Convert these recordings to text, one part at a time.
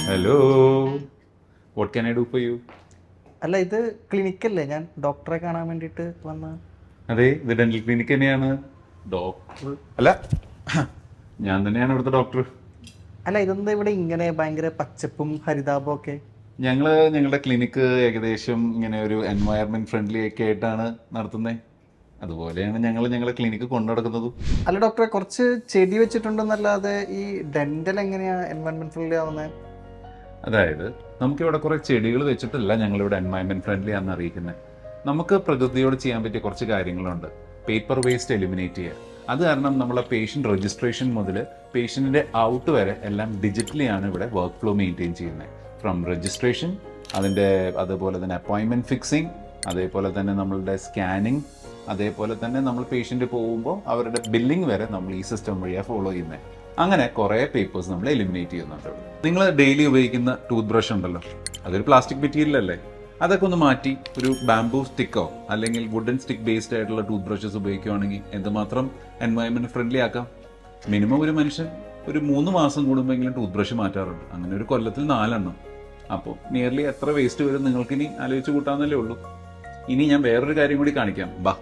Hello, what can I do for you? അല്ല, ഇത് ക്ലിനിക്കല്ലേ? ഞാൻ ഡോക്ടറെ കാണാൻ വേണ്ടിയിട്ട് വന്ന. അതെ, ഇത് ഡെന്റൽ ക്ലിനിക് തന്നെയാണ്. ഡോക്ടർ അല്ല, ഞാൻ തന്നെയാണ് ഇവിടുത്തെ ഡോക്ടർ. അല്ല, ഇതെന്താ ഇവിടെ ഇങ്ങനെ ഭയങ്കര പച്ചപ്പും ഹരിതാപവും ഒക്കെ? ഞങ്ങളുടെ ക്ലിനിക്ക് ഏകദേശം ഇങ്ങനെ ഒരു എൻവയറമെന്റ് ഫ്രണ്ട്ലി ഒക്കെ ആയിട്ടാണ് നടത്തുന്നത്. അതുപോലെയാണ് ഞങ്ങളുടെ ക്ലിനിക്ക് കൊണ്ടു നടക്കുന്നതും. അല്ല ഡോക്ടറെ, കുറച്ച് ചെടി വെച്ചിട്ടുണ്ടെന്നല്ലാതെ ഈ ഡെന്റൽ എങ്ങനെയാ എൻവയൺമെന്റ് ഫ്രണ്ട്ലി ആവുന്നത്? അതായത് നമുക്കിവിടെ കുറേ ചെടികൾ വെച്ചിട്ടല്ല ഞങ്ങളിവിടെ എൻവയറമെന്റ് ഫ്രണ്ട്ലി ആണെന്ന് അറിയിക്കുന്നത്. നമുക്ക് പ്രകൃതിയോട് ചെയ്യാൻ പറ്റിയ കുറച്ച് കാര്യങ്ങളുണ്ട്. പേപ്പർ വേസ്റ്റ് എലിമിനേറ്റ് ചെയ്യുക. അത് കാരണം നമ്മളെ പേഷ്യൻ്റ് രജിസ്ട്രേഷൻ മുതൽ പേഷ്യൻറ്റിൻ്റെ ഔട്ട് വരെ എല്ലാം ഡിജിറ്റലി ആണ് ഇവിടെ വർക്ക് ഫ്ലോ മെയിൻറ്റെയിൻ ചെയ്യുന്നത്. ഫ്രം രജിസ്ട്രേഷൻ, അതുപോലെ തന്നെ അപ്പോയിൻമെൻറ്റ് ഫിക്സിങ്, അതേപോലെ തന്നെ നമ്മളുടെ സ്കാനിങ്, അതേപോലെ തന്നെ നമ്മൾ പേഷ്യൻ്റ് പോകുമ്പോൾ അവരുടെ ബില്ലിംഗ് വരെ നമ്മൾ ഈ സിസ്റ്റം വഴിയാണ് ഫോളോ ചെയ്യുന്നത്. അങ്ങനെ കുറേ പേപ്പേഴ്സ് നമ്മൾ എലിമിനേറ്റ് ചെയ്യുന്നുണ്ട്. നിങ്ങൾ ഡെയിലി ഉപയോഗിക്കുന്ന ടൂത്ത് ബ്രഷ് ഉണ്ടല്ലോ, അതൊരു പ്ലാസ്റ്റിക് മെറ്റീരിയൽ അല്ലേ? അതൊക്കെ ഒന്ന് മാറ്റി ഒരു ബാംബൂ സ്റ്റിക്കോ അല്ലെങ്കിൽ വുഡൻ സ്റ്റിക്ക് ബേസ്ഡ് ആയിട്ടുള്ള ടൂത്ത് ബ്രഷസ് ഉപയോഗിക്കുകയാണെങ്കിൽ എന്തുമാത്രം എൻവയൺമെന്റ് ഫ്രണ്ട്ലി ആക്കാം. മിനിമം ഒരു മനുഷ്യൻ ഒരു 3 മാസം കൂടുമ്പോഴെങ്കിലും ടൂത്ത് ബ്രഷ് മാറ്റാറുണ്ട്. അങ്ങനെ ഒരു കൊല്ലത്തിൽ 4 എണ്ണം. അപ്പോൾ നിയർലി എത്ര വേസ്റ്റ് വരും നിങ്ങൾക്കിനി ആലോചിച്ച് കൂട്ടാന്നല്ലേ ഉള്ളൂ. ഇനി ഞാൻ വേറൊരു കാര്യം കൂടി കാണിക്കാം, ബാ.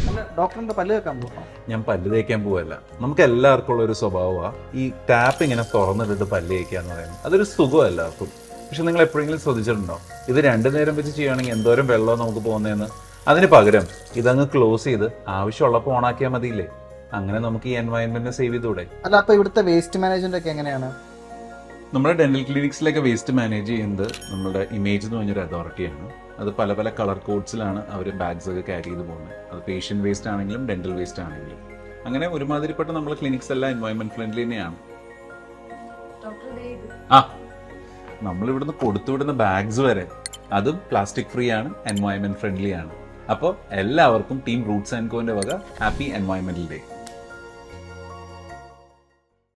അല്ല, ഡോക്ടറിന്റെ പല്ല് വെക്കാൻ പോകാം. ഞാൻ പല്ല് തേക്കാൻ പോവല്ല. നമുക്ക് എല്ലാവർക്കും ഉള്ള ഒരു സ്വഭാവമാണ് ഈ ടാപ്പ് ഇങ്ങനെ തുറന്നിട്ടിട്ട് പല്ല് തേക്കുക എന്ന് പറയുന്നത്. അതൊരു സുഖം എല്ലാവർക്കും. പക്ഷെ നിങ്ങൾ എപ്പോഴെങ്കിലും ശ്രദ്ധിച്ചിട്ടുണ്ടോ, ഇത് 2 നേരം വെച്ച് ചെയ്യുകയാണെങ്കിൽ എന്തോരം വെള്ളം നമുക്ക് പോകുന്നതെന്ന്? അതിന് പകരം ഇതങ്ങ് ക്ലോസ് ചെയ്ത് ആവശ്യമുള്ളപ്പോൾ ഓണാക്കിയാൽ മതിയില്ലേ? അങ്ങനെ നമുക്ക് ഈ എൻവയൺമെന്റിനെ സേവ് ചെയ്തൂടെ? അല്ല, അപ്പൊ ഇവിടുത്തെ വേസ്റ്റ് മാനേജ്മെന്റ് ഒക്കെ എങ്ങനെയാണ്? നമ്മുടെ ഡെന്റൽ ക്ലിനിക്സിലേക്ക് വേസ്റ്റ് മാനേജ് ചെയ്യുന്നത് നമ്മുടെ ഇമേജ് എന്ന് പറഞ്ഞൊരു അതോറിറ്റിയാണ്. അത് പല പല കളർ കോഡ്സിലാണ് അവർ ബാഗ്സ് ഒക്കെ ക്യാരി ചെയ്ത് പോകുന്നത്. അത് പേഷ്യൻ്റ് വേസ്റ്റ് ആണെങ്കിലും ഡെന്റൽ വേസ്റ്റ് ആണെങ്കിലും. അങ്ങനെ ഒരുമാതിരിപ്പെട്ട നമ്മുടെ ക്ലിനിക്സ് എല്ലാം എൻവയൺമെന്റ് ഫ്രണ്ട്ലി തന്നെയാണ്. ആ, നമ്മൾ ഇവിടുന്ന് കൊടുത്തുവിടുന്ന ബാഗ്സ് വരെ അതും പ്ലാസ്റ്റിക് ഫ്രീ ആണ്, എൻവയൺമെന്റ് ഫ്രണ്ട്ലി ആണ്. അപ്പോൾ എല്ലാവർക്കും ടീം റൂട്ട്സ് ആൻഡ് കോന്റെ വക ഹാപ്പി എൻവയൺമെന്റൽ ഡേ.